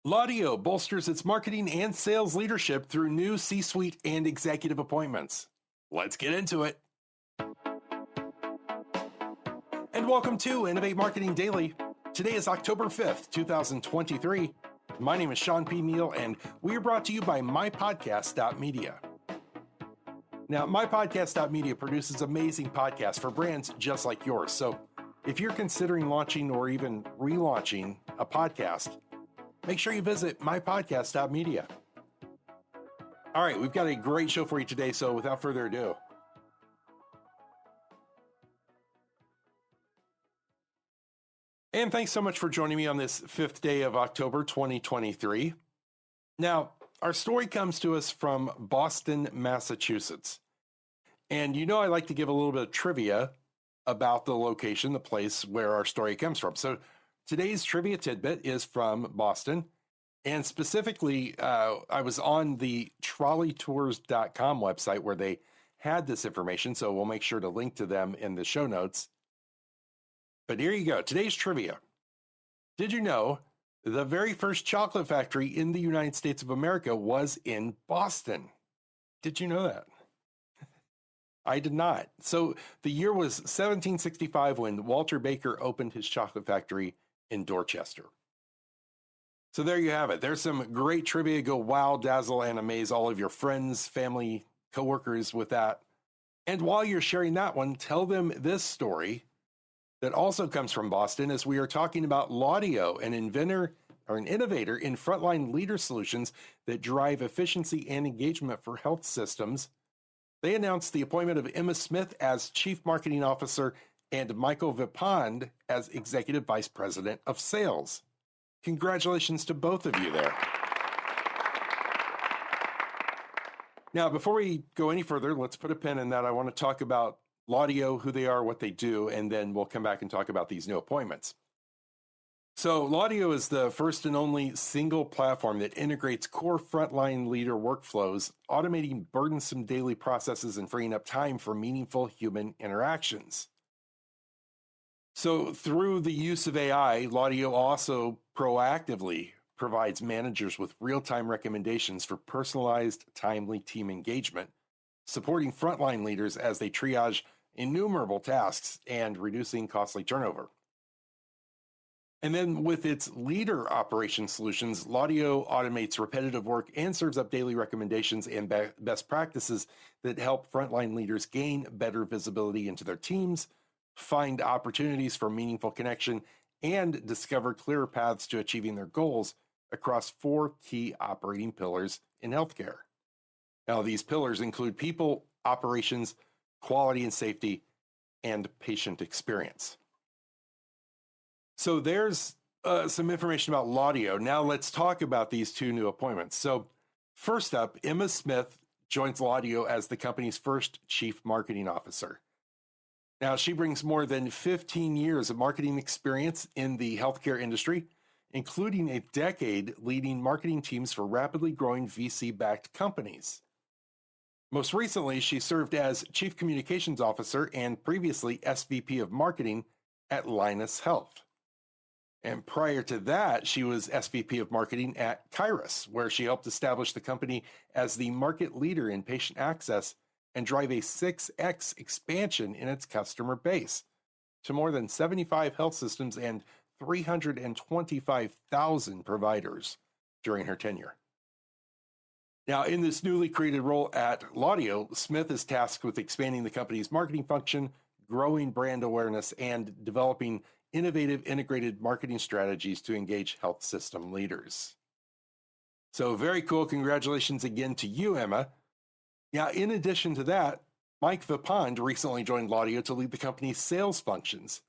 Laudio bolsters its marketing and sales leadership through new C-suite and executive appointments. Let's get into it. And welcome to Innovate Marketing Daily. Today is October 5th, 2023. My name is shawnpneal, and we are brought to you by mypodcastmedia. Now, mypodcastmedia produces amazing podcasts for brands just like yours. So if you're considering launching or even relaunching a podcast, make sure you visit mypodcast.media. All right, we've got a great show for you today, so without further ado. And thanks so much for joining me on this 5th day of October 2023. Now, our story comes to us from Boston, Massachusetts. And you know I like to give a little bit of trivia about the location, the place where our story comes from. So today's trivia tidbit is from Boston, and specifically, I was on the trolleytours.com website where they had this information, so we'll make sure to link to them in the show notes. But here you go, today's trivia. Did you know the very first chocolate factory in the United States of America was in Boston? Did you know that? I did not. So the year was 1765 when Walter Baker opened his chocolate factory in Dorchester. So there you have it. There's some great trivia. Go wow, dazzle, and amaze all of your friends, family, coworkers with that. And while you're sharing that one, tell them this story that also comes from Boston, as we are talking about Laudio, an inventor or an innovator in frontline leader solutions that drive efficiency and engagement for health systems. They announced the appointment of Emma Smith as Chief Marketing Officer and Michael Vipond as Executive Vice President of Sales. Congratulations to both of you there. Now, before we go any further, let's put a pin in that. I want to talk about Laudio, who they are, what they do, and then we'll come back and talk about these new appointments. So Laudio is the first and only single platform that integrates core frontline leader workflows, automating burdensome daily processes and freeing up time for meaningful human interactions. So through the use of AI, Laudio also proactively provides managers with real-time recommendations for personalized, timely team engagement, supporting frontline leaders as they triage innumerable tasks and reducing costly turnover. And then with its leader operation solutions, Laudio automates repetitive work and serves up daily recommendations and best practices that help frontline leaders gain better visibility into their teams, find opportunities for meaningful connection, and discover clearer paths to achieving their goals across 4 key operating pillars in healthcare. Now, these pillars include people, operations, quality and safety, and patient experience. So there's some information about Laudio. Now let's talk about these 2 new appointments. So first up, Emma Smith joins Laudio as the company's first Chief Marketing Officer. Now she brings more than 15 years of marketing experience in the healthcare industry, including a decade leading marketing teams for rapidly growing VC-backed companies. Most recently, she served as Chief Communications Officer and previously SVP of Marketing at Linus Health. And prior to that, she was SVP of Marketing at Kairos, where she helped establish the company as the market leader in patient access and drive a 6x expansion in its customer base to more than 75 health systems and 325,000 providers during her tenure. Now, in this newly created role at Laudio, Smith is tasked with expanding the company's marketing function, growing brand awareness, and developing innovative integrated marketing strategies to engage health system leaders. So very cool. Congratulations again to you, Emma. Now, in addition to that, Mike Vipond recently joined Laudio to lead the company's sales functions.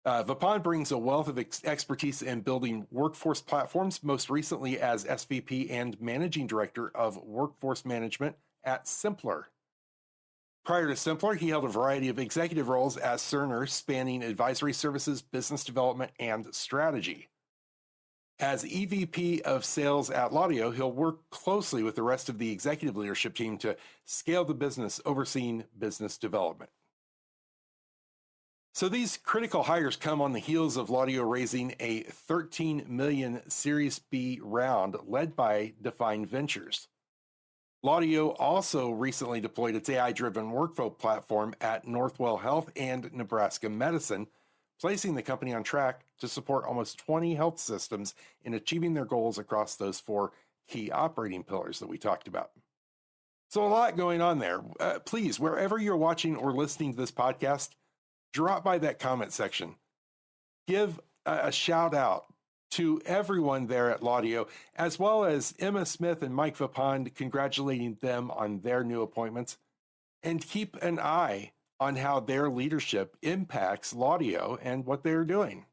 Vipond brings a wealth of expertise in building workforce platforms, most recently as SVP and Managing Director of Workforce Management at Simpler. Prior to Simpler, he held a variety of executive roles at Cerner, spanning advisory services, business development, and strategy. As EVP of Sales at Laudio, he'll work closely with the rest of the executive leadership team to scale the business, overseeing business development. So these critical hires come on the heels of Laudio raising a $13 million Series B round led by Define Ventures. Laudio also recently deployed its AI-driven workflow platform at Northwell Health and Nebraska Medicine, placing the company on track to support almost 20 health systems in achieving their goals across those 4 key operating pillars that we talked about. So a lot going on there. Please, wherever you're watching or listening to this podcast, drop by that comment section. Give a shout out to everyone there at Laudio, as well as Emma Smith and Mike Vipond, congratulating them on their new appointments. And keep an eye on how their leadership impacts Laudio and what they're doing.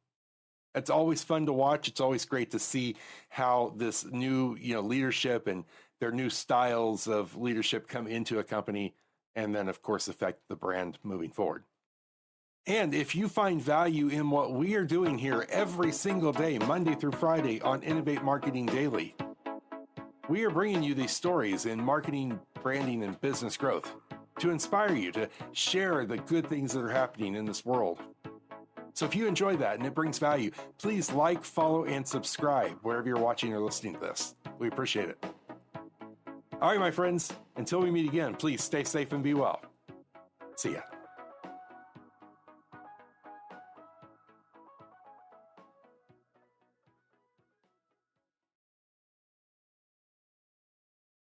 It's always fun to watch. It's always great to see how this new, leadership and their new styles of leadership come into a company and then, of course, affect the brand moving forward. And if you find value in what we are doing here every single day, Monday through Friday on Innovate Marketing Daily, we are bringing you these stories in marketing, branding, and business growth to inspire you to share the good things that are happening in this world. So if you enjoy that and it brings value, please like, follow, and subscribe wherever you're watching or listening to this. We appreciate it. All right, my friends, until we meet again, please stay safe and be well. See ya.